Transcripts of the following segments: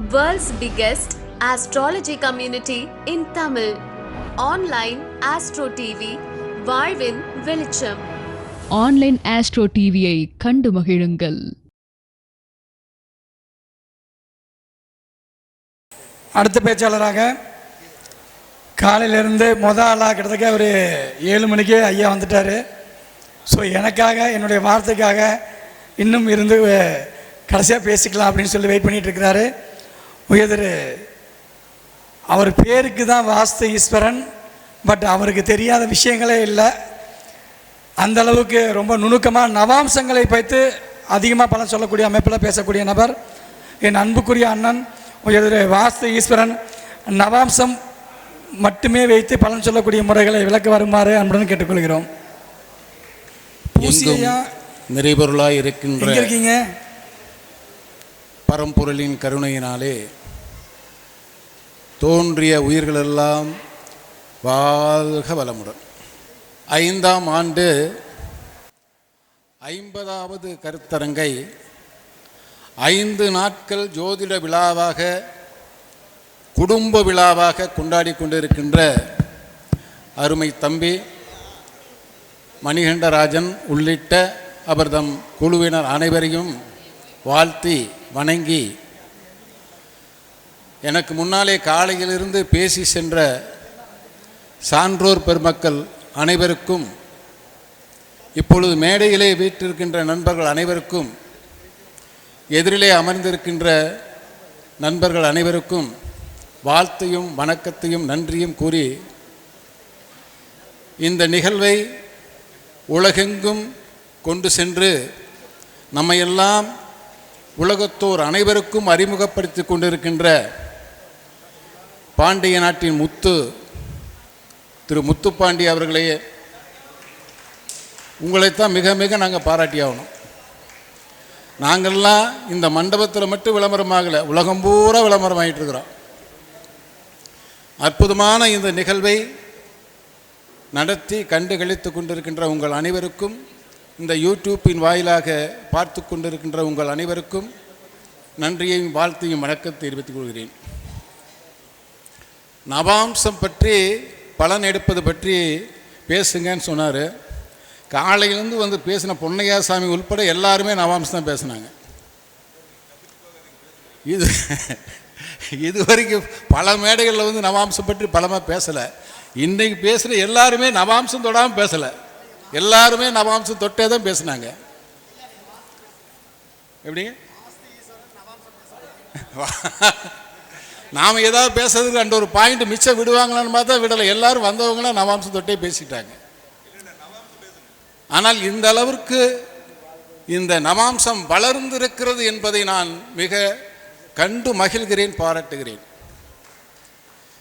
World's biggest astrology community in Tamil. Online Astro TV, வாழ்வின் வெளிச்சம். Online astro டிவியை கண்டு மகிழுங்கள். அடுத்த பேச்சாளராக காலையிலேருந்து ஆளாக கிட்டத்தட்ட ஒரு 7 மணிக்கே ஐயா வந்துட்டார். ஸோ எனக்காக என்னுடைய வார்த்தைக்காக இன்னும் இருந்து கடைசியாக பேசிக்கலாம் அப்படின்னு சொல்லி வெயிட் பண்ணிகிட்டு இருக்கிறாரு. உயர் அவர் பேருக்கு தான் வாஸ்து ஈஸ்வரன், பட் அவருக்கு தெரியாத விஷயங்களே இல்லை. அந்தளவுக்கு ரொம்ப நுணுக்கமாக நவாம்சங்களை வைத்து அதிகமாக பலன் சொல்லக்கூடிய அமைப்பில் பேசக்கூடிய நபர் என் அன்புக்குரிய அண்ணன் உயர் வாஸ்து ஈஸ்வரன். நவாம்சம் மட்டுமே வைத்து பலன் சொல்லக்கூடிய முறைகளை விளக்க வருமாறு அன்புடன் கேட்டுக்கொள்கிறோம். நிறைபொருளாய் இருக்கின்ற இருக்கீங்க பரம்பொருளின் கருணையினாலே தோன்றிய உயிர்களெல்லாம் வாழ்க வளமுடன். 5ஆம் ஆண்டு 50வது கருத்தரங்கை 5 நாட்கள் ஜோதிட விழாவாக குடும்ப விழாவாக கொண்டாடி கொண்டிருக்கின்ற அருமை தம்பி மணிகண்டராஜன் உள்ளிட்ட அவர்தம் குழுவினர் அனைவரையும் வாழ்த்தி வணங்கி, எனக்கு முன்னாலே காலையிலிருந்து பேசி சென்ற சான்றோர் பெருமக்கள் அனைவருக்கும், இப்பொழுது மேடையிலே வீற்றிருக்கின்ற நண்பர்கள் அனைவருக்கும், எதிரிலே அமர்ந்திருக்கின்ற நண்பர்கள் அனைவருக்கும் வாழ்த்தையும் வணக்கத்தையும் நன்றியும் கூறி, இந்த நிகழ்வை உலகெங்கும் கொண்டு சென்று நம்மையெல்லாம் உலகத்தோர் அனைவருக்கும் அறிமுகப்படுத்தி கொண்டிருக்கின்ற பாண்டிய நாட்டின் முத்து திரு முத்துப்பாண்டி அவர்களே, உங்களைத்தான் மிக மிக நாங்கள் பாராட்டி ஆகணும். நாங்கள்லாம் இந்த மண்டபத்தில் மட்டும் விளம்பரமாகலை, உலகம் பூரா விளம்பரம் ஆகிட்டு இருக்கிறோம். அற்புதமான இந்த நிகழ்வை நடத்தி கண்டு கழித்து கொண்டிருக்கின்ற உங்கள் அனைவருக்கும், இந்த யூடியூப்பின் வாயிலாக பார்த்து கொண்டிருக்கின்ற உங்கள் அனைவருக்கும் நன்றியையும் வாழ்த்தையும் வணக்கத்தை தெரிவித்துக் கொள்கிறேன். நவாம்சம் பற்றி பலன் எடுப்பது பற்றி பேசுங்கன்னு சொன்னார். காலையிலேருந்து வந்து பேசின பொன்னையாசாமி உள்பட எல்லாருமே நவாம்சம் தான் பேசினாங்க. இது வரைக்கும் பல மேடைகளில் வந்து நவாம்சம் பற்றி பலமாக பேசலை. இன்றைக்கு பேசுகிற எல்லாருமே நவாம்சம் தொடாமல் பேசலை, எல்லாருமே நவாம்சம் தொட்டே தான் பேசினாங்க. எப்படிங்க நாம் ஏதாவது பேசுறதுக்கு அந்த ஒரு பாயிண்ட் மிச்சம் விடுவாங்களான்னு பார்த்தா விடலை. எல்லாரும் வந்தவங்களாம் நவாம்சம் தொட்டே பேசிட்டாங்க. ஆனால் இந்த அளவிற்கு இந்த நவாம்சம் வளர்ந்திருக்கிறது என்பதை நான் மிக கண்டு மகிழ்கிறேன், பாராட்டுகிறேன்.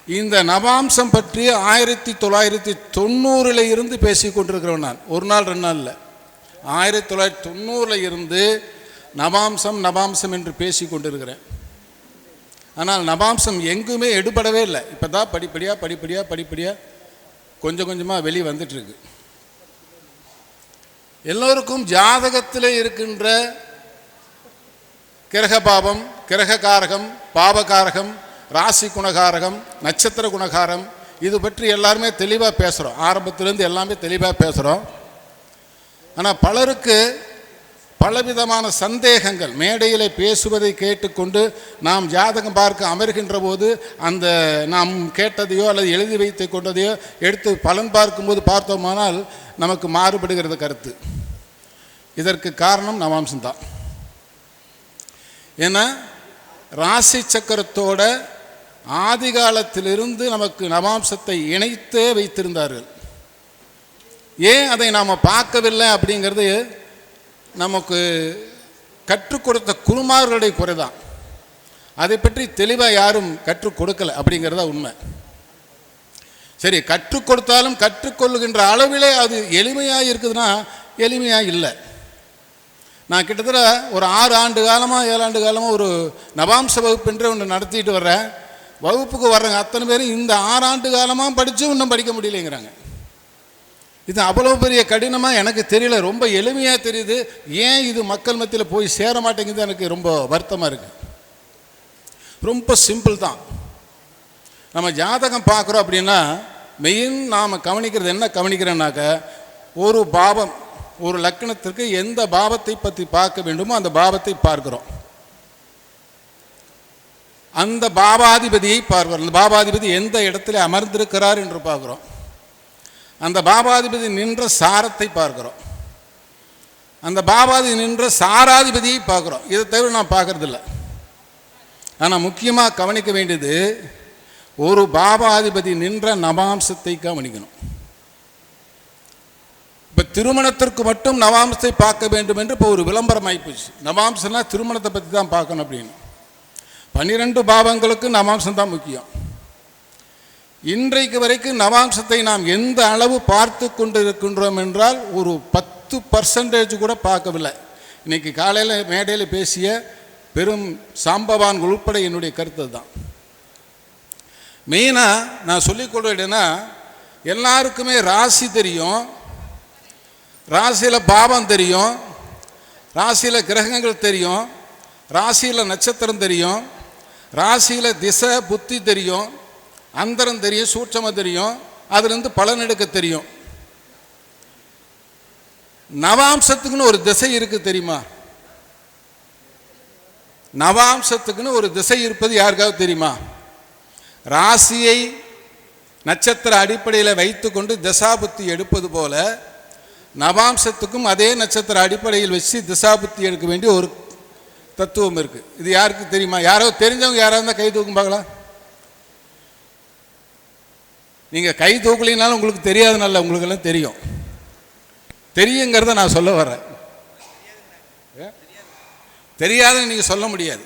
இந்த நவாம்சம் பற்றி 1990 இருந்து பேசி கொண்டிருக்கிறோம். நான் ஒரு நாள் 2 நாள் இல்லை, 1990 இருந்து நவாம்சம் நவாம்சம் என்று பேசி கொண்டிருக்கிறேன். ஆனால் நவாம்சம் எங்குமே எடுபடவே இல்லை. இப்போ தான் படிப்படியாக கொஞ்சம் கொஞ்சமாக வெளியே வந்துட்டுருக்கு. எல்லோருக்கும் ஜாதகத்தில் இருக்கின்ற கிரகபாவம், கிரககாரகம், பாவகாரகம், ராசி குணகாரகம், நட்சத்திர குணகாரம், இது பற்றி எல்லாருமே தெளிவாக பேசுகிறோம். ஆரம்பத்திலேருந்து எல்லாமே தெளிவாக பேசுகிறோம். ஆனால் பலருக்கு பலவிதமான சந்தேகங்கள், மேடையில் பேசுவதை கேட்டுக்கொண்டு நாம் ஜாதகம் பார்க்க அமர்கின்ற போது அந்த நாம் கேட்டதையோ அல்லது எழுதி வைத்து கொண்டதையோ எடுத்து பலன் பார்க்கும்போது பார்த்தோமானால் நமக்கு மாறுபடுகிறது கருத்து. இதற்கு காரணம் நவாம்சம்தான். ஏன்னா ராசி சக்கரத்தோட ஆதி காலத்திலிருந்து நமக்கு நவாம்சத்தை இணைத்தே வைத்திருந்தார்கள். ஏன் அதை நாம் பார்க்கவில்லை அப்படிங்கிறது நமக்கு கற்றுக் கொடுத்த குருமார்களுடைய குறைதான். அதை பற்றி தெளிவாக யாரும் கற்றுக் கொடுக்கலை அப்படிங்கிறதா உண்மை. சரி, கற்றுக் கொடுத்தாலும் கற்றுக்கொள்ளுகின்ற அளவிலே அது எளிமையாக இருக்குதுன்னா எளிமையாக இல்லை. நான் கிட்டத்தட்ட ஒரு 6 ஆண்டு காலமாக 7 ஆண்டு காலமாக ஒரு நவாம்ச வகுப்பு என்று ஒன்று நடத்திட்டு வர்றேன். வகுப்புக்கு வர்றேங்க அத்தனை பேரும் இந்த 6 ஆண்டு காலமாக படித்து இன்னும் படிக்க முடியலைங்கிறாங்க. இது அவ்வளோ பெரிய கடினமாக எனக்கு தெரியல, ரொம்ப எளிமையாக தெரியுது. ஏன் இது மக்கள் மத்தியில் போய் சேர மாட்டேங்குது எனக்கு ரொம்ப வருத்தமாக இருக்குது. ரொம்ப சிம்பிள் தான். நம்ம ஜாதகம் பார்க்குறோம் அப்படின்னா மெயின் நாம் கவனிக்கிறது என்ன கவனிக்கிறோன்னாக்க, ஒரு பாவம், ஒரு லக்னத்திற்கு எந்த பாவத்தை பற்றி பார்க்க வேண்டுமோ அந்த பாவத்தை பார்க்கிறோம். அந்த பாவாதிபதியை பார்க்கிறோம். அந்த பாவாதிபதி எந்த இடத்துல அமர்ந்திருக்கிறார் என்று பார்க்கிறோம். அந்த பாவாதிபதி நின்ற சாரத்தை பார்க்கிறோம். அந்த பாவாதிபதி நின்ற சாராதிபதியை பார்க்குறோம். இதை தவிர நான் பார்க்கறதில்ல. ஆனால் முக்கியமாக கவனிக்க வேண்டியது, ஒரு பாவாதிபதி நின்ற நவாம்சத்தை கவனிக்கணும். இப்போ திருமணத்திற்கு மட்டும் நவாம்சத்தை பார்க்க வேண்டும் என்று இப்போ ஒரு விளம்பரம் ஆகிப்போச்சு. நவாம்சம்னா திருமணத்தை பற்றி தான் பார்க்கணும் அப்படின்னு. 12 பாவங்களுக்கு நவாம்சம் தான் முக்கியம். இன்றைக்கு வரைக்கும் நவாம்சத்தை நாம் எந்த அளவு பார்த்து கொண்டு இருக்கின்றோம் என்றால் ஒரு 10% கூட பார்க்கவில்லை. இன்னைக்கு காலையில் மேடையில் பேசிய பெரும் சாம்பவான் உள்பட என்னுடைய கருத்து தான். மெயினாக நான் சொல்லிக்கொள்வேன்னா, எல்லாருக்குமே ராசி தெரியும், ராசியில் பாவம் தெரியும், ராசியில் கிரகங்கள் தெரியும், ராசியில் நட்சத்திரம் தெரியும், ராசியில் திசை புத்தி தெரியும், அந்தரம் தெரியும், சூட்சமம் தெரியும், அதுலேருந்து பலன் எடுக்க தெரியும். நவாம்சத்துக்குன்னு ஒரு திசை இருக்குது தெரியுமா? நவாம்சத்துக்குன்னு ஒரு திசை இருப்பது யாருக்காவது தெரியுமா? ராசியை நட்சத்திர அடிப்படையில் வைத்து கொண்டு திசாபுத்தி எடுப்பது போல நவாம்சத்துக்கும் அதே நட்சத்திர அடிப்படையில் வச்சு திசாபுத்தி எடுக்க வேண்டிய ஒரு தத்துவம் இருக்குது. இது யாருக்கு தெரியுமா? யாரோ தெரிஞ்சவங்க யாராவது இருந்தால் கை தூக்கும் பார்க்கலாம். நீங்கள் கை தூக்கலினாலும் உங்களுக்கு தெரியாதுனால உங்களுக்கெல்லாம் தெரியும். தெரியுங்கிறத நான் சொல்ல வரேன். தெரியாதுன்னு நீங்கள் சொல்ல முடியாது.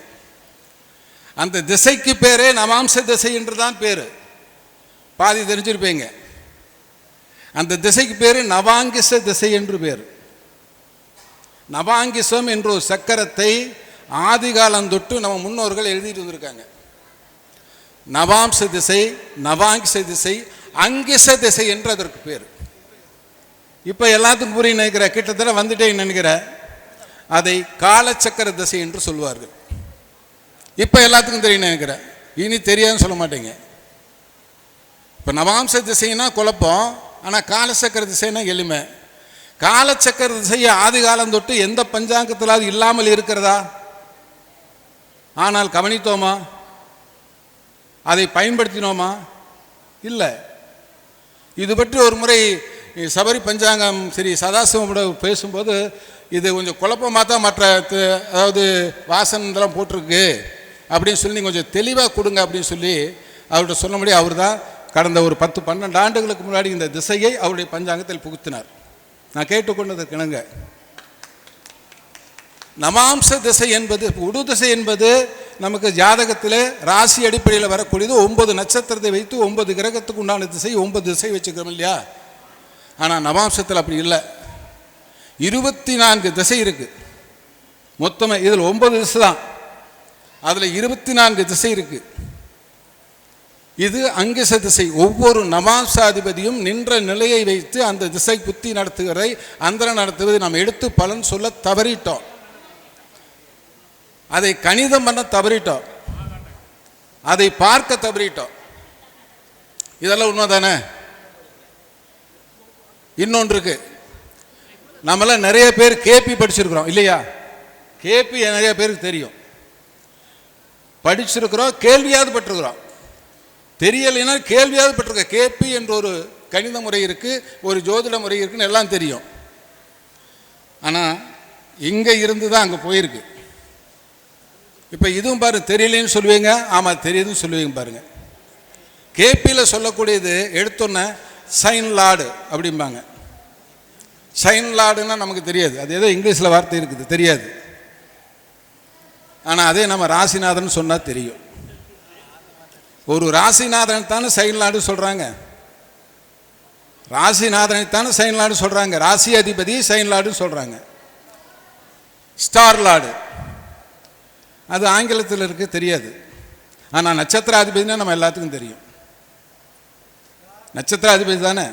அந்த திசைக்கு பேரே நவாம்ச திசை என்று தான் பேர். பாதி தெரிஞ்சிருப்பீங்க. அந்த திசைக்கு பேர் நவாங்கிச திசை என்று பேர். நவாங்கிசம் என்ற ஒரு சக்கரத்தை ஆதிகாலம் தொட்டு நம்ம முன்னோர்கள் எழுதிட்டு வந்திருக்காங்க. நவாம்ச திசை, நவாங்கிச திசை, அங்கிச திசை என்று அதற்கு பேர். இப்போ எல்லாத்துக்கும் புரிய நினைக்கிற, கிட்டத்தட்ட வந்துட்டேன்னு நினைக்கிற, அதை காலச்சக்கர திசை என்று சொல்வார்கள். இப்போ எல்லாத்துக்கும் தெரியும் நினைக்கிற, இனி தெரியாதுன்னு சொல்ல மாட்டேங்க. இப்போ நவாம்ச திசைனா குழப்பம், ஆனால் காலச்சக்கர திசைனா எளிமை. காலச்சக்கர திசையை ஆதி காலம் தொட்டு எந்த பஞ்சாங்கத்திலாவது இல்லாமல் இருக்கிறதா? ஆனால் கவனித்தோமா? அதை பயன்படுத்தினோமா? இல்லை. இது பற்றி ஒரு முறை சபரி பஞ்சாங்கம் சரி சதாசிவம் பேசும்போது, இது கொஞ்சம் குழப்பமாக தான் மற்ற அதாவது வாசன் இதெல்லாம் போட்டிருக்கு அப்படின்னு சொல்லி நீங்கள் கொஞ்சம் தெளிவாக கொடுங்க அப்படின்னு சொல்லி அவர்கிட்ட சொல்ல முடியும். அவர் தான் கடந்த ஒரு 10-12 ஆண்டுகளுக்கு முன்னாடி இந்த திசையை அவருடைய பஞ்சாங்கத்தில் புகுத்தினார். நான் கேட்டுக்கொண்டதற்கு இணங்க, நவாம்ச திசை என்பது, உடு திசை என்பது நமக்கு ஜாதகத்தில் ராசி அடிப்படையில் வரக்கூடியது. 9 நட்சத்திரத்தை வைத்து 9 கிரகத்துக்கு உண்டான திசை 9 திசை வச்சுக்கிறோம் இல்லையா? ஆனால் நவாம்சத்தில் அப்படி இல்லை. 24 திசை இருக்கு மொத்தமாக. இதில் 9 திசை தான், அதில் 24 திசை இருக்கு. இது அங்கிச திசை. ஒவ்வொரு நவாம்சாதிபதியும் நின்ற நிலையை வைத்து அந்த திசை புத்தி நடத்துகிறதை அந்தரம் நடத்துவதை நாம் எடுத்து பலன் சொல்ல தவறிட்டோம். அதை கணிதம் பண்ண தவறிட்டோம். அதை பார்க்க தவறிட்டோம். இதெல்லாம் உண்மை தானே? இன்னொன்று இருக்கு, நம்மள நிறைய பேர் கேபி படிச்சிருக்கிறோம் இல்லையா? கேபி நிறைய பேருக்கு தெரியும், படிச்சிருக்கிறோம், கேள்வியாவது பட்டிருக்கிறோம். தெரியலைன்னா கேள்வியாவது பட்டிருக்க. கேபி என்ற ஒரு கணித முறை இருக்கு, ஒரு ஜோதிட முறை இருக்குன்னு எல்லாம் தெரியும். ஆனால் இங்கே இருந்து தான் அங்கே போயிருக்கு. இப்போ இதுவும் பாருங்க, தெரியலன்னு சொல்லுவீங்க, ஆமாம் தெரியுதுன்னு சொல்லுவீங்க பாருங்க. கேபியில் சொல்லக்கூடியது எடுத்தோன்னே சைன் லார்டு அப்படிம்பாங்க. சைன் லார்டுன்னா நமக்கு தெரியாது, அது ஏதோ இங்கிலீஷில் வார்த்தை இருக்குது, தெரியாது. ஆனால் அதே நம்ம ராசிநாதன் சொன்னால் தெரியும். ஒரு ராசிநாதன் தானே சைன் லார்டு சொல்கிறாங்க. ராசிநாதனை தானே சைன் லார்டு சொல்கிறாங்க. ராசி அதிபதி சைன் லார்டுன்னு சொல்கிறாங்க. ஸ்டார் லார்டு அது ஆங்கிலத்தில் இருக்கு, தெரியாது. ஆனால் நட்சத்திராதிபதினா நம்ம எல்லாத்துக்கும் தெரியும். நட்சத்திராதிபதி தானே.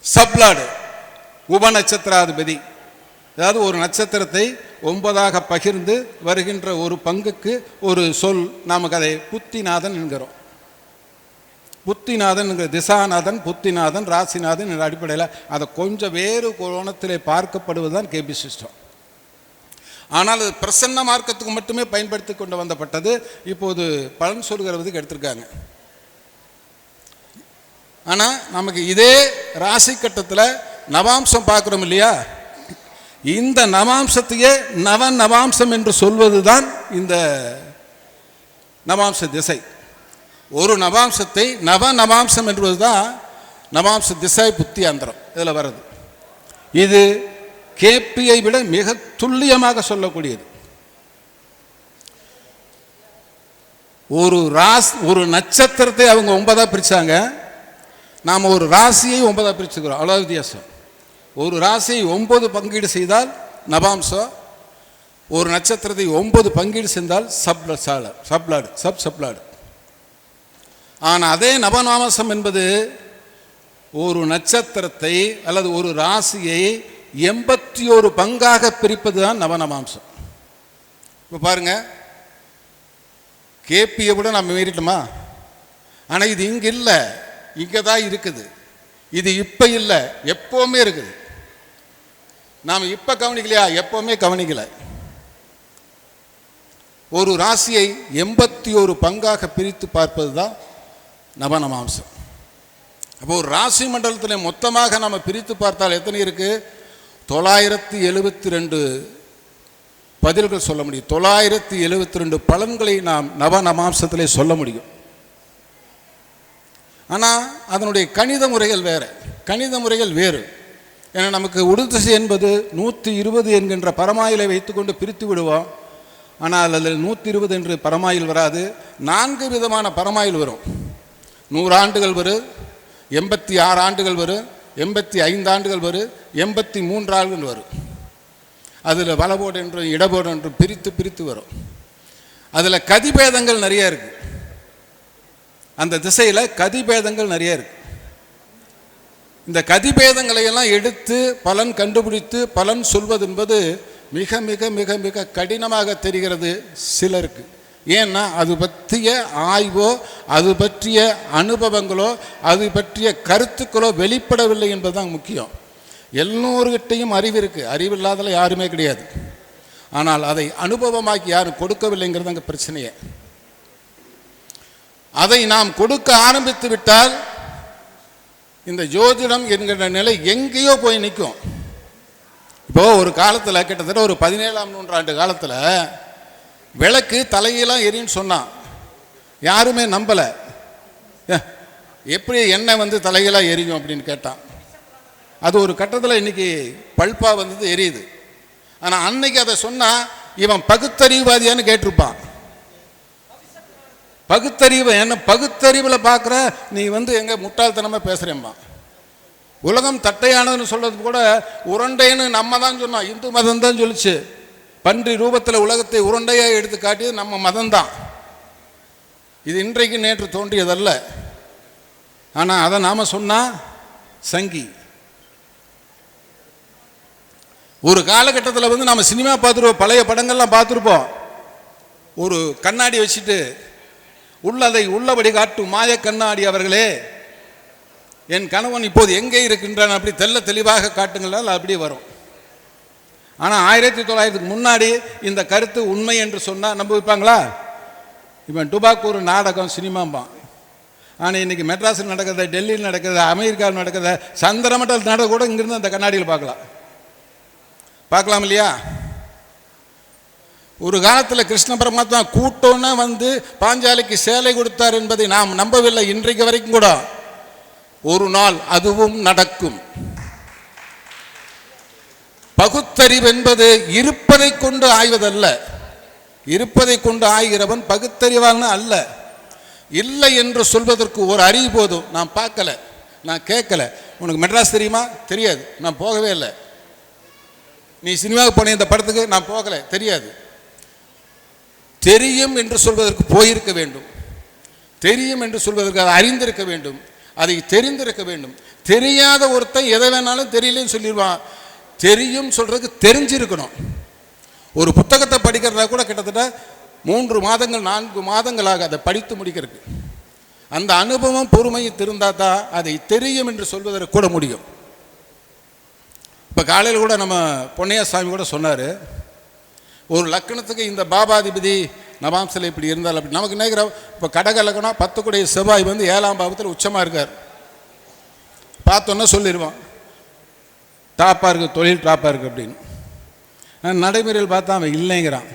சப்லாடு உப நட்சத்திராதிபதி, அதாவது ஒரு நட்சத்திரத்தை 9ஆக பகிர்ந்து வருகின்ற ஒரு பங்குக்கு ஒரு சொல், நமக்கு அதை புத்திநாதன் என்கிறோம். புத்திநாதன் என்கிற திசாநாதன், புத்திநாதன், ராசிநாதன் என்ற அடிப்படையில் அதை கொஞ்சம் வேறு கோணத்திலே பார்க்கப்படுவதுதான் கேபி சிஸ்டம். ஆனால் அது பிரசன்ன மார்க்கத்துக்கு மட்டுமே பயன்படுத்தி கொண்டு வந்தப்பட்டது. இப்போது பலன் சொல்கிறதுக்கு எடுத்திருக்காங்க. ஆனால் நமக்கு இதே ராசி கட்டத்தில் நவாம்சம் பார்க்குறோம் இல்லையா, இந்த நவாம்சத்தையே நவாம்சம் என்று சொல்வது தான் இந்த நவாம்ச திசை. ஒரு நவாம்சத்தை நவாம்சம் என்பது தான் நவாம்ச திசை புத்தி அந்தரம் இதில் வருது. இது கேபியை விட மிக துல்லியமாக சொல்லக்கூடியது. ஒரு நட்சத்திரத்தை அவங்க 9ஆக பிரித்தாங்க, நாம் ஒரு ராசியை 9ஆக பிரிச்சுக்கிறோம், அவ்வளோ வித்தியாசம். ஒரு ராசியை 9 பங்கீடு செய்தால் நவாம்சம், ஒரு நட்சத்திரத்தை 9 பங்கீடு செய்தால் சப்லாடு. ஆனால் அதே நவநாமசம் என்பது ஒரு நட்சத்திரத்தை அல்லது ஒரு ராசியை 81 பங்காக பிரிப்பது தான் நவநவாம்சம். இப்போ பாருங்க, கேபியை விட நம்ம மீறிட்டோமா? ஆனால் இது இங்கே இல்லை, இங்கே தான் இருக்குது. இது இப்போ இல்லை, எப்போவுமே இருக்குது. நாம் இப்போ கவனிக்கலையா? எப்போவுமே கவனிக்கலை. ஒரு ராசியை 81 பங்காக பிரித்து பார்ப்பது தான் நவநவாம்சம். அப்போ ஒரு ராசி மண்டலத்தில் மொத்தமாக நம்ம பிரித்து பார்த்தால் எத்தனை இருக்கு? 972 பதில்கள் சொல்ல முடியும். 972 பலன்களை நாம் நவநவாம்சத்திலே சொல்ல முடியும். ஆனால் அதனுடைய கணித முறைகள் வேறு. ஏன்னா நமக்கு உடுதிசை என்பது 120 என்கின்ற பரமாயிலை வைத்துக்கொண்டு பிரித்து விடுவோம். ஆனால் அதில் 120 என்று பரமாயில் வராது, 4 விதமான பரமாயில் வரும். 100 ஆண்டுகள் வரும், 86 ஆண்டுகள் வரும், 85 ஆண்டுகள் வரும், 83 ஆண்டுகள் வரும். அதில் வலபோடு என்றும் இடபோடு என்றும் பிரித்து வரும். அதில் கதிபேதங்கள் நிறைய இருக்கு. அந்த திசையில் கதிபேதங்கள் நிறைய இருக்கு. இந்த கதிபேதங்களை எல்லாம் எடுத்து பலன் கண்டுபிடித்து பலன் சொல்வது என்பது மிக மிக மிக மிக கடினமாக தெரிகிறது சிலருக்கு. ஏன்னா அது பற்றிய ஆய்வோ, அது பற்றிய அனுபவங்களோ, அது பற்றிய கருத்துக்களோ வெளிப்படவில்லை என்பதுதான் முக்கியம். எல்லோருக்கிட்டையும் அறிவு இருக்குது, அறிவில்லாதல யாருமே கிடையாது. ஆனால் அதை அனுபவமாக்கி யாரும் கொடுக்கவில்லைங்கிறது அங்கே பிரச்சனையே. அதை நாம் கொடுக்க ஆரம்பித்து விட்டால் இந்த ஜோதிடம் என்கிற நிலை எங்கேயோ போய் நிற்கும். இப்போ ஒரு காலத்தில், கிட்டத்தட்ட ஒரு 17ஆம் நூற்றாண்டு காலத்தில் விளக்கு தலையெல்லாம் எரின்னு சொன்னான். யாருமே நம்பலை. எப்படி எண்ணெய் தலையெல்லாம் எரியும் அப்படின்னு கேட்டான். அது ஒரு கட்டத்தில் இன்னைக்கு பல்பாக எரியுது. ஆனால் அன்னைக்கு அதை சொன்னால் இவன் பகுத்தறிவுவாதியான்னு கேட்டிருப்பான். பகுத்தறிவு என்ன? பகுத்தறிவில் பார்க்குற நீ எங்கே முட்டாள்தனமாக பேசுகிறேம்மா. உலகம் தட்டையானதுன்னு சொல்கிறது கூட உருண்டைன்னு நம்ம தான் சொன்னோம், இந்து மதம் தான் சொல்லிச்சு. பன்றி ரூபத்தில் உலகத்தை உருண்டையாக எடுத்து காட்டியது நம்ம மதம்தான். இது இன்றைக்கு நேற்று தோன்றியதல்ல. ஆனால் அதை நாம் சொன்னால் சங்கி. ஒரு காலகட்டத்தில் நாம் சினிமா பார்த்துருப்போம், பழைய படங்கள்லாம் பார்த்துருப்போம். ஒரு கண்ணாடி வச்சுட்டு உள்ளதை உள்ளபடி காட்டும் மாய கண்ணாடி அவர்களே, என் கணவன் இப்போது எங்கே இருக்கின்றான் அப்படி தெளிவாக காட்டுங்களால் அப்படி வரும். ஆனால் 1900க்கு முன்னாடி இந்த கருத்து உண்மை என்று சொன்னால் நம்ப வைப்பாங்களா? இவன் டுபாக்கு ஒரு நாடகம் சினிமாம்பான். ஆனால் இன்றைக்கி மெட்ராஸில் நடக்கிறத, டெல்லியில் நடக்கிறத, அமெரிக்காவில் நடக்கிறத, சந்திரமண்டல் நடக்க கூட இங்கிருந்து அந்த கண்ணாடியில் பார்க்கலாம் இல்லையா? ஒரு காலத்தில் கிருஷ்ண பரமாத்மா கூட்டம்னா பாஞ்சாலிக்கு சேலை கொடுத்தார் என்பதை நாம் நம்பவில்லை. இன்றைக்கு வரைக்கும் கூட ஒரு நாள் அதுவும் நடக்கும். பகுத்தறிவு என்பது இருப்பதை கொண்டு ஆய்வதல்ல. இருப்பதை கொண்டு ஆய்கிறவன் பகுத்தறிவான அல்ல. இல்லை என்று சொல்வதற்கு ஒரு அறிவு போதும். நான் பார்க்கல, நான் கேட்கல. உனக்கு மெட்ராஸ் தெரியுமா? தெரியாது, நான் போகவே இல்லை. நீ சினிமாவுக்கு போன இந்த படத்துக்கு நான் போகலை, தெரியாது. தெரியும் என்று சொல்வதற்கு போயிருக்க வேண்டும். தெரியும் என்று சொல்வதற்கு அதை அறிந்திருக்க வேண்டும், அதை தெரிந்திருக்க வேண்டும். தெரியாத ஒருத்தன் எதை வேணாலும் தெரியலன்னு சொல்லிடுவான். தெரியும் சொல்றதுக்கு தெரிஞ்சிருக்கணும். ஒரு புத்தகத்தை படிக்கிறதா கூட கிட்டத்தட்ட 3 மாதங்கள் 4 மாதங்களாக அதை படித்து முடிக்கிறதுக்கு. அந்த அனுபவம் பொறுமையை இருந்தால் தான் அதை தெரியும் என்று சொல்வதற்கு கூட முடியும். இப்போ காலையில் கூட நம்ம பொன்னையா சாமி கூட சொன்னார், ஒரு லக்கணத்துக்கு இந்த பாபாதிபதி நவாம்சில் இப்படி இருந்தால் அப்படி நமக்கு நினைக்கிற. இப்போ கடக லக்கணம் 10 கூடிய செவ்வாய் வந்து 7ஆம் பாவத்தில் உச்சமாக இருக்கார். பார்த்தோன்னா சொல்லிடுவான் டாப்பாக இருக்குது, தொழில் டாப்பாக இருக்குது அப்படின்னு. நடைமுறையில் பார்த்தா அவன் இல்லைங்கிறான்.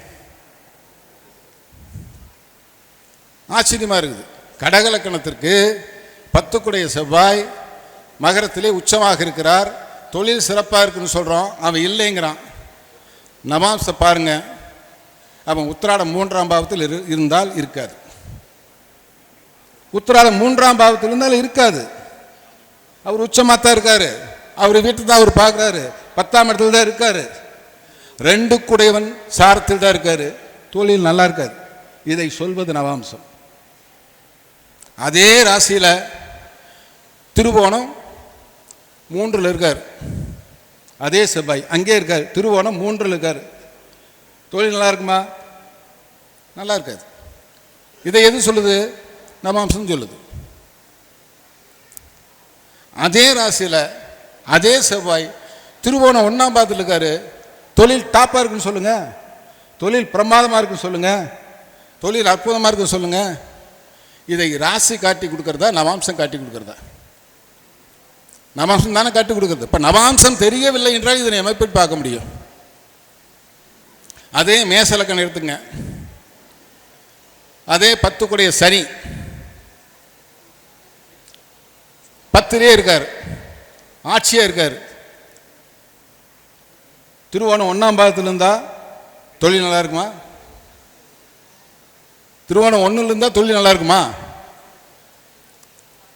ஆச்சரியமாக இருக்குது. கடகலக்கணத்திற்கு 10 கூடிய செவ்வாய் மகரத்திலே உச்சமாக இருக்கிறார், தொழில் சிறப்பாக இருக்குன்னு சொல்கிறோம், அவன் இல்லைங்கிறான். நவாம்ச பாருங்க, அவன் உத்திராடம் 3ஆம் பாவத்தில் இருந்தால் இருக்காது. உத்திராடம் 3ஆம் பாவத்தில் இருந்தால் இருக்காது. அவர் உச்சமாக தான் இருக்காரு, அவர் வீட்டு தான் அவர் பார்க்குறாரு, 10ஆம் இடத்துல தான் இருக்காரு, 2 கூடையவன் சாரத்தில் தான் இருக்காரு, தொழில் நல்லா இருக்காது. இதை சொல்வது நவாம்சம். அதே ராசியில் திருவோணம் 3ல் இருக்கார், அதே செவ்வாய் அங்கே இருக்கார், திருவோணம் 3ல் இருக்கார், தொழில் நல்லா இருக்குமா? நல்லா இருக்காது. இதை எது சொல்லுது? நவாம்சம் சொல்லுது. அதே ராசியில் அதே செவ்வாய் திருவோணம் 1ஆம் பாவத்தில் இருக்காரு, தொழில் டாப்பாக இருக்குன்னு சொல்லுங்க, தொழில் பிரமாதமாக இருக்குன்னு சொல்லுங்க, தொழில் அற்புதமாக இருக்குன்னு சொல்லுங்க. இதை ராசி காட்டி கொடுக்கறதா நவாம்சம் காட்டி கொடுக்கறதா? நவாம்சம் தானே காட்டி கொடுக்கறது. இப்போ நவாம்சம் தெரியவில்லை என்றால் இதனை அமைப்பில் பார்க்க முடியும். அதே மேசலக்கணம் எடுத்துங்க, அதே 10 கூடிய சனி 10லே இருக்கார், ஆட்சியாக இருக்கார். திருவோணம் 1ஆம் பாவத்தில் இருந்தால் தொழில் நல்லா இருக்குமா? திருவோணம் 1ல் இருந்தால் தொழில் நல்லா இருக்குமா?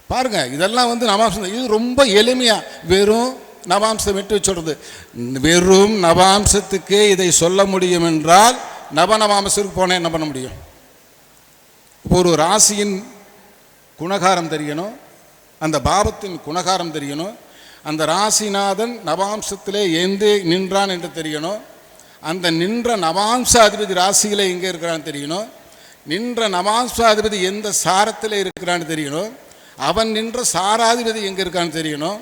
பாருங்க, இதெல்லாம் வந்து நவாம்சம். இது ரொம்ப எளிமையாக வெறும் நவாம்சம் விட்டு சொல்றது. வெறும் நவாம்சத்துக்கே இதை சொல்ல முடியும் என்றால் நவநவாம்சத்துக்கு போனால் என்ன பண்ண முடியும்? இப்போ ஒரு ராசியின் குணகாரம் தெரியணும், அந்த பாவத்தின் குணகாரம் தெரியணும், அந்த ராசிநாதன் நவாம்சத்திலே எங்கே நின்றான் என்று தெரியணும், அந்த நின்ற நவாம்ச அதிபதி ராசியிலே எங்கே இருக்கிறான்னு தெரியணும், நின்ற நவாம்சாதிபதி எந்த சாரத்தில் இருக்கிறான்னு தெரியணும், அவன் நின்ற சாராதிபதி எங்கே இருக்கான்னு தெரியணும்,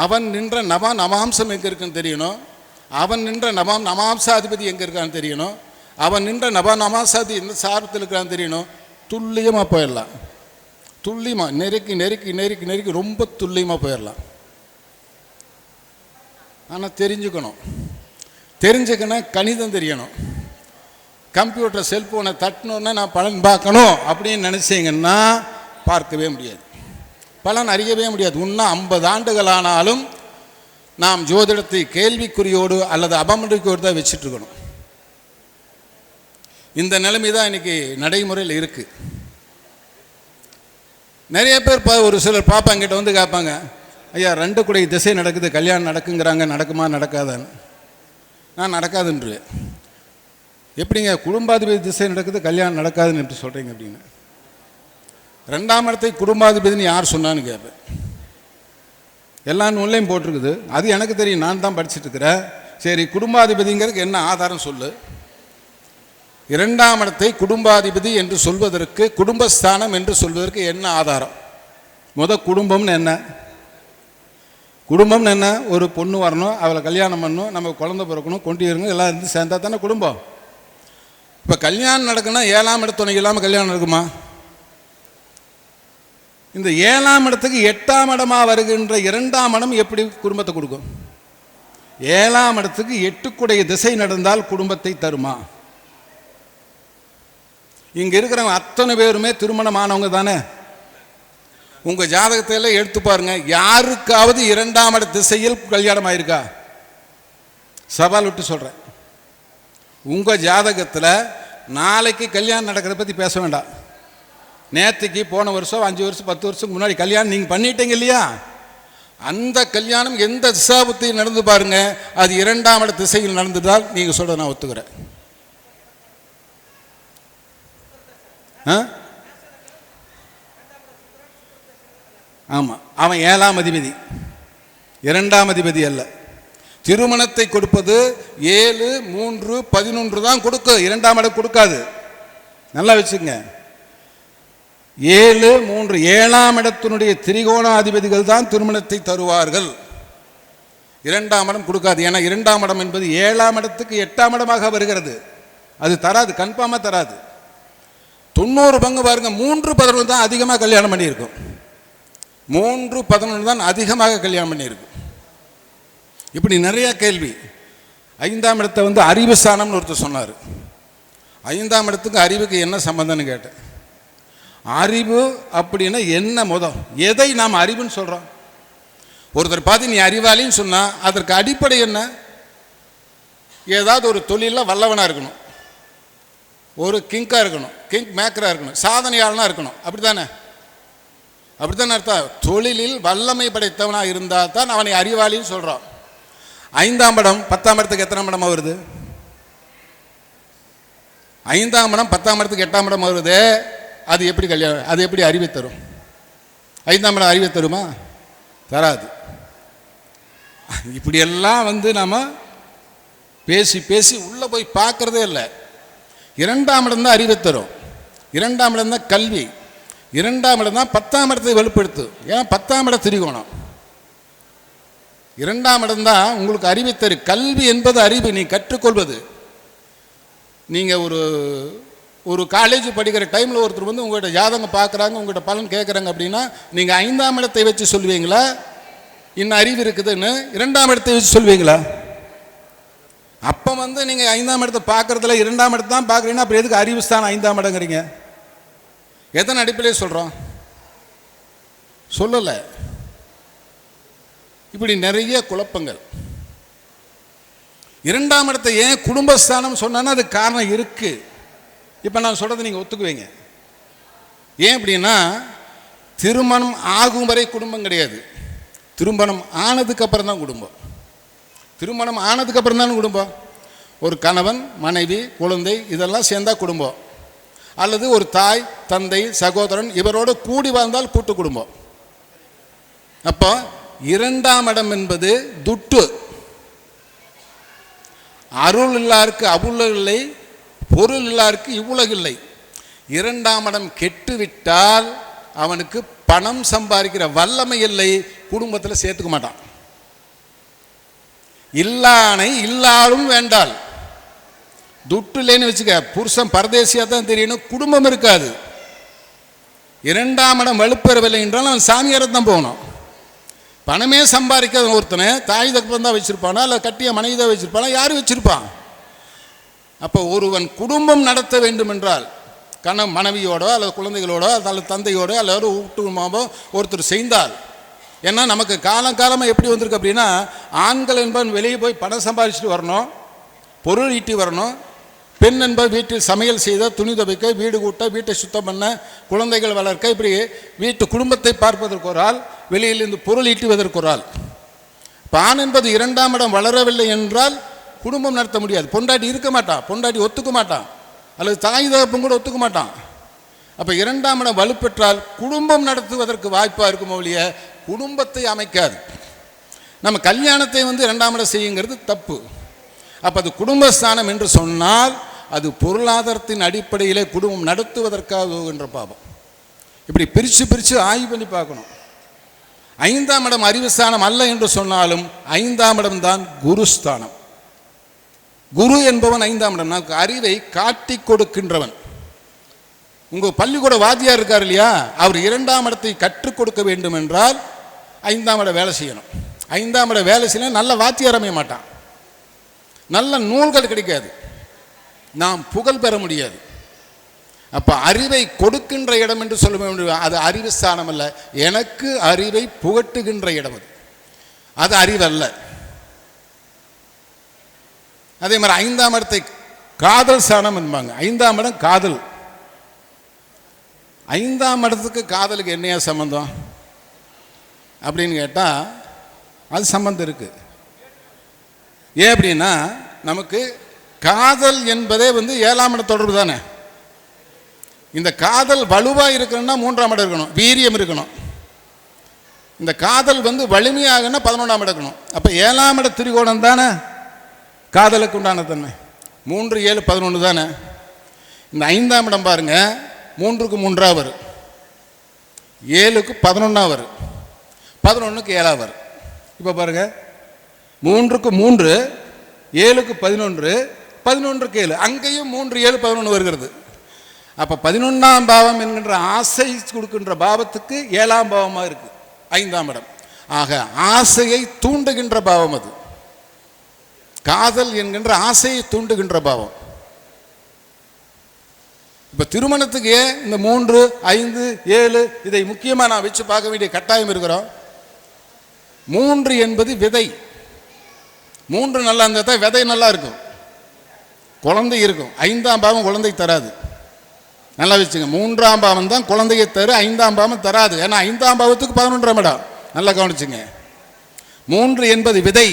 அவன் நின்ற நவாம்சம் எங்கே இருக்குன்னு தெரியணும், அவன் நின்ற நவாம்சாதிபதி எங்கே இருக்கான்னு தெரியணும், அவன் நின்ற நவாம்சாதிபதி எந்த சாரத்தில் இருக்கிறான்னு தெரியணும். துல்லியமாக போயிடலாம், துல்லியமாக நெருக்கி நெருக்கி நெருக்கி நெருக்கி ரொம்ப துல்லியமாக போயிடலாம். ஆனால் தெரிஞ்சுக்கணும் கணிதம் தெரியணும். கம்ப்யூட்டர் செல்ஃபோனை தட்டணுன்னா நான் பலன் பார்க்கணும் அப்படின்னு நினச்சிங்கன்னா பார்க்கவே முடியாது, பலன் அறியவே முடியாது. இன்னும் 50 ஆண்டுகள் ஆனாலும் நாம் ஜோதிடத்தை கேள்விக்குறியோடு அல்லது அபமதிக்கோடு தான் வச்சுட்ருக்கணும். இந்த நிலைமை தான் இன்றைக்கி நடைமுறையில் இருக்குது. நிறைய பேர் ஒரு சிலர் பாப்பாங்கிட்ட வந்து கேட்பாங்க, ஐயா 2 கூடிய திசை நடக்குது, கல்யாணம் நடக்குங்கிறாங்க, நடக்குமா நடக்காதான்னு. நான் நடக்காதுன்றேன். எப்படிங்க குடும்பாதிபதி திசை நடக்குது, கல்யாணம் நடக்காதுன்னு எப்படி சொல்கிறீங்க அப்படின்னு. 2ஆம் இடத்தை குடும்பாதிபதினு யார் சொன்னான்னு கேட்பேன். எல்லா நூல்லையும் போட்டிருக்குது, அது எனக்கு தெரியும், நான் தான் படிச்சுட்டு இருக்கிறேன். சரி, குடும்பாதிபதிங்கிறதுக்கு என்ன ஆதாரம் சொல்லு? 2ஆம் இடத்தை குடும்பாதிபதி என்று சொல்வதற்கு, குடும்பஸ்தானம் என்று சொல்வதற்கு என்ன ஆதாரம்? குடும்பம்னு என்ன? குடும்பம்னு என்ன? ஒரு பொண்ணு வரணும், அவளை கல்யாணம் பண்ணணும், நம்ம குழந்தை பிறக்கணும், கொண்டு இருங்க, எல்லாம் இருந்து சேர்ந்தா தானே குடும்பம். இப்போ கல்யாணம் நடக்குன்னா 7ஆம் இட துணை இல்லாமல் கல்யாணம் நடக்குமா? இந்த 7ஆம் இடத்துக்கு 8ஆம் இடமா வருகின்ற 2ஆம் இடம் எப்படி குடும்பத்தை கொடுக்கும்? 7ஆம் இடத்துக்கு 8 கூடிய திசை நடந்தால் குடும்பத்தை தருமா? இங்க இருக்கிறவங்க அத்தனை பேருமே திருமணமானவங்க தானே. உங்க ஜாதகத்தையெல்லாம் எடுத்து பாருங்க, யாருக்காவது 2ஆம் இட திசையில் கல்யாணம் ஆயிருக்கா? சவால் விட்டு சொல்றேன். உங்க ஜாதகத்தில் நாளைக்கு கல்யாணம் நடக்கிறத பற்றி பேச வேண்டாம். நேற்றுக்கு போன வருஷம் 5 வருஷம் 10 வருஷம் முன்னாடி கல்யாணம் நீங்கள் பண்ணிட்டீங்க இல்லையா? அந்த கல்யாணம் எந்த திசாபுத்தியில் நடந்து பாருங்க, அது 2ஆம் இட திசையில் நடந்ததால் நீங்கள் சொல்கிறத நான் ஒத்துக்கிறேன். ஆமாம், அவன் 7ஆம் அதிபதி, 2ஆம் அதிபதி அல்ல. திருமணத்தை கொடுப்பது 7, 3, 11 தான் கொடுக்கும், 2ஆம் இடம் கொடுக்காது. நல்லா வச்சுங்க. 7, 3, 7ஆம் இடத்தினுடைய திரிகோணாதிபதிகள் தான் திருமணத்தை தருவார்கள். 2ஆம் இடம் கொடுக்காது. ஏன்னா 2ஆம் இடம் என்பது 7ஆம் இடத்துக்கு 8ஆம் இடமாக வருகிறது. அது தராது, கன்ஃபார்மாக தராது. 90 பங்கு பாருங்க, 3, 11 தான் அதிகமாக கல்யாணம் பண்ணியிருக்கும். 3, 11 தான் அதிகமாக கல்யாணம் பண்ணியிருக்கும். இப்படி நிறைய கேள்வி. 5ஆம் இடத்தை வந்து அறிவு ஸ்தானம்னு ஒருத்தர் சொன்னார். 5ஆம் இடத்துக்கு அறிவுக்கு என்ன சம்பந்தம்னு கேட்டேன். அறிவு அப்படின்னா என்ன? எதை நாம் அறிவுன்னு சொல்கிறோம்? ஒருத்தர் பார்த்து நீ அறிவாளின்னு சொன்னால் அதற்கு அடிப்படை என்ன? ஏதாவது ஒரு தொழிலில் வல்லவனாக இருக்கணும், ஒரு கிங்காக இருக்கணும், கிங் மேக்கராக இருக்கணும், சாதனையாளனாக இருக்கணும். அப்படி தானே? அப்படி தானே அர்த்தம்? தொழிலில் வல்லமை படைத்தவனாக இருந்தால் தான் அவனை அறிவாளின்னு சொல்கிறோம். 5ஆம் இடம் 10ஆம் இடத்துக்கு எத்தனாம் இடமாக வருது? 5ஆம் இடம் 10ஆம் இடத்துக்கு 8ஆம் இடம் வருது. அது எப்படி கல்யாணம்? அது எப்படி அறிவை தரும்? 5ஆம் இடம் அறிவை தருமா? தராது. இப்படியெல்லாம் வந்து நாம் பேசி பேசி உள்ளே போய் பார்க்குறதே இல்லை. 2ஆம் இடம் தான் அறிவை தரும். 2ஆம் இடம் தான் கல்வி. 2ஆம் இடம் தான் 10ஆம் இடத்தை வெளிப்படுத்து. ஏன்னா 10ஆம் இடம் திரிகோணம். 2ஆம் இடம் தான் உங்களுக்கு அறிவை தரும். கல்வி என்பது அறிவு, நீ கற்றுக்கொள்வது. நீங்கள் ஒரு காலேஜ் படிக்கிற டைமில் ஒருத்தர் வந்து உங்கள்கிட்ட ஜாதகம் பார்க்குறாங்க, உங்கள்கிட்ட பலன் கேட்குறாங்க அப்படின்னா நீங்கள் 5ஆம் இடத்தை வச்சு சொல்லுவீங்களா இன்னும் அறிவு இருக்குதுன்னு? 2ஆம் இடத்தை வச்சு சொல்லுவீங்களா? அப்போ வந்து நீங்கள் 5ஆம் இடத்தை பார்க்குறதுல 2ஆம் இடத்தை தான் பார்க்குறீங்கன்னா அப்புறம் எதுக்கு அறிவு ஸ்தானம் 5ஆம் இடங்கிறீங்க? எதன் அடிப்படையில் சொல்கிறோம்? சொல்லலை. இப்படி நிறைய குழப்பங்கள். 2ஆம் இடத்தை ஏன் குடும்பஸ்தானம் சொன்னா அது காரணம் இருக்கு. இப்போ நான் சொல்றதை நீங்கள் ஒத்துக்குவீங்க. ஏன் அப்படின்னா திருமணம் ஆகும் வரை குடும்பம் கிடையாது, திருமணம் ஆனதுக்கு அப்புறம் தான் குடும்பம். திருமணம் ஆனதுக்கு அப்புறம் தான் குடும்பம். ஒரு கணவன், மனைவி, குழந்தை இதெல்லாம் சேர்ந்தா குடும்பம். அல்லது ஒரு தாய், தந்தை, சகோதரன் இவரோடு கூடி வாழ்ந்தால் கூட்டு குடும்பம். அப்போ 2ஆம் இடம் என்பது துட்டு. அருள் இல்லாருக்கு அவுலகு இல்லை, பொருள் இல்லாருக்கு இவ்வுலகு இல்லை. 2ஆம் இடம் கெட்டுவிட்டால் அவனுக்கு பணம் சம்பாதிக்கிற வல்லமை இல்லை, குடும்பத்தில் சேர்த்துக்க மாட்டான். இல்லானை இல்லாலும் வேண்டால். துட்டு இல்லைன்னு வச்சுக்க, புருஷன் பரதேசியாக தான் தெரியணும், குடும்பம் இருக்காது. 2ஆம் இடம் வலுப்பெறவில்லை என்றால் அவன் சாமியாரை தான் போகணும். பணமே சம்பாதிக்காத ஒருத்தனை தாய் தகப்பன் தான் வச்சிருப்பானா, இல்லை கட்டிய மனைவி தான் வச்சிருப்பானா? யார் வச்சிருப்பான்? அப்போ ஒருவன் குடும்பம் நடத்த வேண்டும் என்றால் மனைவியோடோ அல்லது குழந்தைகளோடோ அல்லது தந்தையோடோ அல்லது வீட்டுமாவோ ஒருத்தர் செய்தால், ஏன்னா நமக்கு காலங்காலமாக எப்படி வந்திருக்கு அப்படின்னா, ஆண்கள் என்பவன் வெளியே போய் பணம் சம்பாதிச்சுட்டு வரணும், பொருள் ஈட்டி வரணும். பெண் என்பது வீட்டில் சமையல் செய்த, துணி துவைக்க, வீடு கூட்ட, வீட்டை சுத்தம் பண்ண, குழந்தைகள் வளர்க்க, இப்படி வீட்டு குடும்பத்தை பார்ப்பதற்கு ஒரு ஆள், வெளியிலிருந்து பொருள் ஈட்டுவதற்கு ஒரு ஆள். ஆண் என்பது 2ஆம் இடம் வளரவில்லை என்றால் குடும்பம் நடத்த முடியாது. பொண்டாட்டி இருக்க மாட்டான், பொண்டாட்டி ஒத்துக்க மாட்டான், அல்லது தாய் தகப்பன் கூட ஒத்துக்க மாட்டான். அப்போ 2ஆம் இடம் வலுப்பெற்றால் குடும்பம் நடத்துவதற்கு வாய்ப்பாக இருக்கும் ஒழிய குடும்பத்தை அமைக்காது. நம்ம கல்யாணத்தை வந்து 2ஆம் இடம் செய்யுங்கிறது தப்பு. அப்போ அது குடும்பஸ்தானம் என்று சொன்னால் அது பொருளாதாரத்தின் அடிப்படையிலே குடும்பம் நடத்துவதற்காக என்ற பாவம். இப்படி பிரித்து பிரித்து ஆய்வு பண்ணி பார்க்கணும். 5ஆம் இடம் அறிவுஸ்தானம் அல்ல என்று சொன்னாலும் 5ஆம் இடம் தான் குருஸ்தானம். குரு என்பவன் 5ஆம் இடம், நமக்கு அறிவை காட்டி கொடுக்கின்றவன். உங்கள் பள்ளிக்கூட வாத்தியார் இருக்கார் இல்லையா, அவர் 2ஆம் இடத்தை கற்றுக் கொடுக்க வேண்டும் என்றால் 5ஆம் இடம் வேலை செய்யணும். 5ஆம் இடம் வேலை செய்யணும், நல்ல வாத்தியார் அமைய மாட்டான், நல்ல நூல்கள் கிடைக்காது, நாம் புகழ் பெற முடியாது. அப்போ அறிவை கொடுக்கின்ற இடம் என்று சொல்ல வேண்டும், அது அறிவு ஸ்தானம் அல்ல. எனக்கு அறிவை புகட்டுகின்ற இடம் அது அறிவல்ல. அதே மாதிரி 5ஆம் இடத்தை காதல் ஸ்தானம் என்பாங்க. 5ஆம் இடம் காதல். 5ஆம் இடத்துக்கு காதலுக்கு என்னையா சம்பந்தம் அப்படின்னு கேட்டால் அது சம்பந்தம் இருக்கு. ஏன் அப்படின்னா நமக்கு காதல் என்பதே வந்து 7ஆம் இடம் தொடர்பு தானே. இந்த காதல் வலுவாக இருக்கணும்னா 3ஆம் இடம் இருக்கணும், வீரியம் இருக்கணும். இந்த காதல் வலிமையாகனா 11ஆம் இடம் இருக்கணும். அப்போ 7ஆம் இட திரிகோணம் தானே காதலுக்கு உண்டான தன்மை. 3, 7, 11 தானே. இந்த 5ஆம் இடம் பாருங்க, 3க்கு 3ஆ வரும், 7க்கு 11ஆ வரும், 11க்கு 7ஆ வரும். இப்போ பாருங்க, 3க்கு 3, 7க்கு 11, 11க்கு 7, அங்கேயும் 3, 7, 11 வருகிறது. அப்போ 11ஆம் பாவம் என்கின்ற ஆசை கொடுக்கின்ற பாவத்துக்கு 7ஆம் பாவமாக இருக்கு 5ஆம் இடம். ஆக ஆசையை தூண்டுகின்ற பாவம் அது. காதல் என்கின்ற ஆசையை தூண்டுகின்ற பாவம். இப்ப திருமணத்துக்கு ஏன் இந்த 3, 5, 7 இதை முக்கியமா நான் வச்சு பார்க்க வேண்டிய கட்டாயம் இருக்கிறோம். 3 என்பது விதை. 3 நல்லா இருந்தா தான் விதை நல்லா இருக்கும், குழந்தை இருக்கும். 5ஆம் பாவம் குழந்தை தராது. நல்லா வச்சுங்க, 3ஆம் பாவம் தான் குழந்தையை தரு, 5ஆம் பாவம் தராது. ஏன்னா 5ஆம் பாவத்துக்கு 11ஆம் இடம். நல்லா கவனிச்சுங்க. 3 என்பது விதை.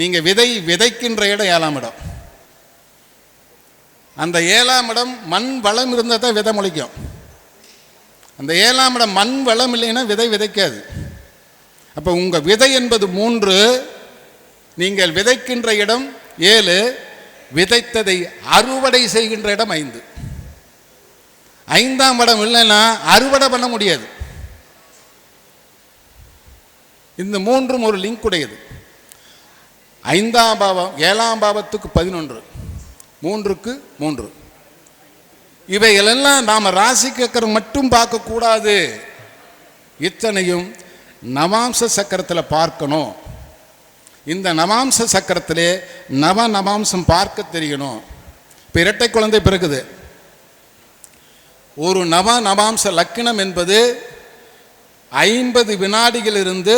நீங்க விதை விதைக்கின்ற இடம் 7ஆம் இடம். அந்த 7ஆம் இடம் மண் வளம் இருந்தால் தான் விதை முளைக்கும். அந்த 7ஆம் இடம் மண் வளம் இல்லைன்னா விதை விதைக்காது. அப்போ உங்க விதை என்பது 3, நீங்கள் விதைக்கின்ற இடம் 7, விதைத்ததை அறுவடை செய்கின்ற இடம் 5. 5ஆம் இடம் இல்லைன்னா அறுவடை பண்ண முடியாது. இந்த 3ம் ஒரு லிங்க் உடையது. 5ஆம் பாவம் 7ஆம் பாவத்துக்கு 11, 3க்கு 3. இவைகளெல்லாம் நாம ராசி சக்கரம் மட்டும் பார்க்கக்கூடாது, இத்தனையும் நவாம்ச சக்கரத்தில் பார்க்கணும். இந்த நவாம்ச சக்கரத்திலே நவாம்சம் பார்க்க தெரியணும். இப்போ இரட்டை குழந்தை பிறகுது. ஒரு நவாம்ச லக்கினம் என்பது 50 வினாடிகளிலிருந்து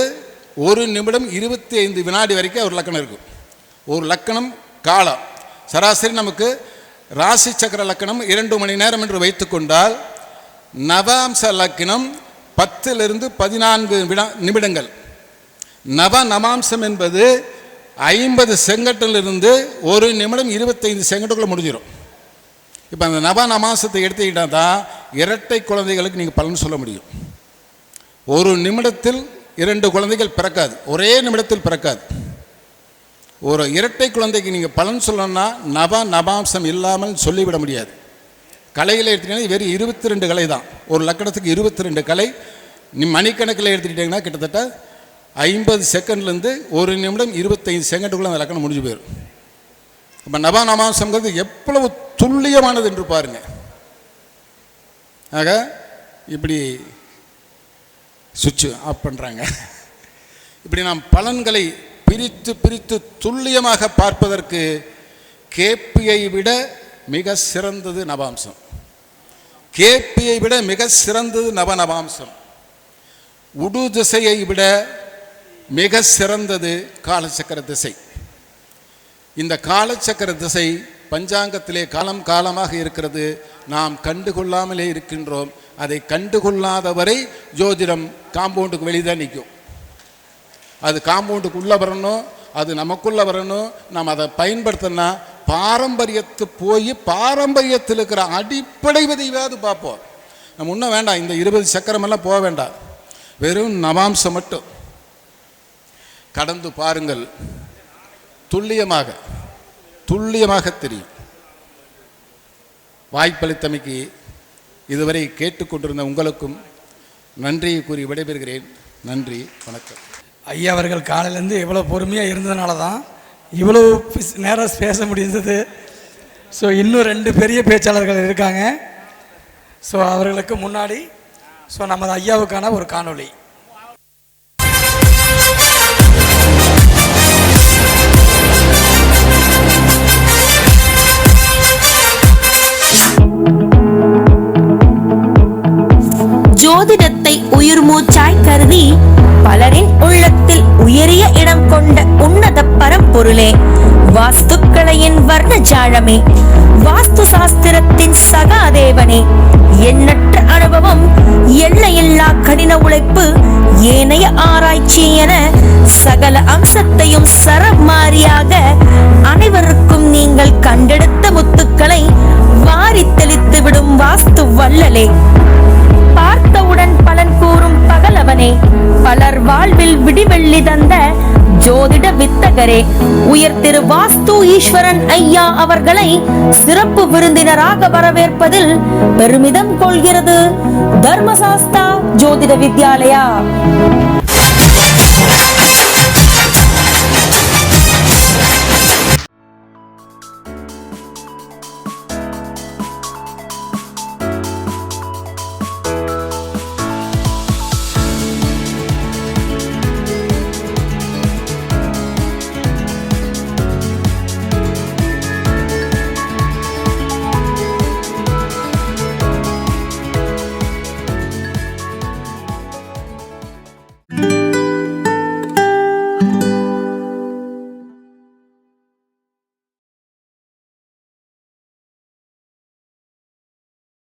1 நிமிடம் 25 வினாடி வரைக்கும் ஒரு லக்கணம் இருக்கும். ஒரு லக்கணம் காலம் சராசரி நமக்கு ராசி சக்கர லக்கணம் 2 மணி நேரம் என்று வைத்துக்கொண்டால், நவாம்ச லக்கணம் 10லிருந்து 14 நிமிடங்கள். நவாம்சம் என்பது 50 செகண்டிலிருந்து 1 நிமிடம் 25 செகண்டுக்குள்ள முடிஞ்சிடும். இப்போ அந்த நவாம்சத்தை எடுத்துக்கிட்டா தான் இரட்டை குழந்தைகளுக்கு நீங்கள் பலன் சொல்ல முடியும். ஒரு நிமிடத்தில் 2 குழந்தைகள் பிறக்காது, ஒரே நிமிடத்தில் பிறக்காது. ஒரு இரட்டை குழந்தைக்கு நீங்கள் பலன் சொல்லணும்னா நவாம்சம் இல்லாமல் சொல்லிவிட முடியாது. கலைகளை எடுத்துக்கிட்டீங்கன்னா வெறும் 22 கலை தான். ஒரு லக்கணத்துக்கு 22 கலை. மணிக்கணக்கில் எடுத்துக்கிட்டிங்கன்னா கிட்டத்தட்ட 50 செகண்ட்லேருந்து 1 நிமிடம் 25 செகண்டுக்குள்ளே அந்த லக்கணம் முடிஞ்சு போயிடும். இப்போ நவாம்சங்கிறது எவ்வளவு துல்லியமானது என்று பாருங்க. ஆக இப்படி சுவிட்ச் ஆஃப் பண்ணுறாங்க. இப்படி நாம் பலன்களை பிரித்து பிரித்து துல்லியமாக பார்ப்பதற்கு கேபியை விட மிக சிறந்தது நவாம்சம். கேபியை விட மிக சிறந்தது நவாம்சம். உடு திசையை விட மிக சிறந்தது காலச்சக்கர திசை. இந்த காலச்சக்கர திசை பஞ்சாங்கத்திலே காலம் காலமாக இருக்கிறது. நாம் கண்டுகொள்ளாமலே இருக்கின்றோம். அதை கண்டுகொள்ளாதவரை ஜோதிடம் காம்பவுண்டுக்கு வெளியே நிற்கும். அது காம்பவுண்டுக்கு உள்ளே வரணும், அது நமக்குள்ளே வரணும். நாம் அதை பயன்படுத்தினா பாரம்பரியத்து போய் பாரம்பரியத்தில் இருக்கிற அடிப்படை விதையாவது பார்ப்போம். நம்ம இன்னும் வேண்டாம், இந்த 20 சக்கரமெல்லாம் போக வேண்டாம், வெறும் நவாம்சம் மட்டும் கடந்து பாருங்கள். துல்லியமாக தெரியும். வாய்ப்பளித்தமைக்கு இதுவரை கேட்டுக்கொண்டிருந்த உங்களுக்கும் நன்றியை கூறி விடைபெறுகிறேன். நன்றி, வணக்கம். ஐயா அவர்கள் காலையிலேருந்து இவ்வளோ பொறுமையாக இருந்ததுனால தான் இவ்வளோ நேரம் பேச முடிந்தது. ஸோ இன்னும் 2 பெரிய பேச்சாளர்கள் இருக்காங்க. ஸோ அவர்களுக்கு முன்னாடி நமது ஐயாவுக்கான ஒரு காணொளி. ஜோதிடத்தை உயிர் மூச்சாய் கருதி பலரின் உள்ளத்தில் உயரிய இடம் கொண்ட உன்னத பரம்பொருளே, வாஸ்துக்கலையின் வர்ணஜாலமே, வாஸ்து சாஸ்திரத்தின் சகாதேவனே, எண்ணற்ற அனுபவம், எல்லையில்லா கடின உழைப்பு, ஏனைய ஆராய்ச்சி என சகல அம்சத்தையும் சரமாரியாக அனைவருக்கும் நீங்கள் கண்டெடுத்த முத்துக்களை வாரி தெளித்து விடும் வாஸ்து வல்லலே, பார்த்தவுடன் பலன் கூறும் பகலவனே, பலர் வாழ்வில் விடிவெள்ளி தந்த ஜோதிட வித்தகரே, உயர் திரு வாஸ்து ஈஸ்வரன் ஐயா அவர்களை சிறப்பு விருந்தினராக வரவேற்பதில் பெருமிதம் கொள்கிறது தர்மசாஸ்தா ஜோதிட வித்யாலயா.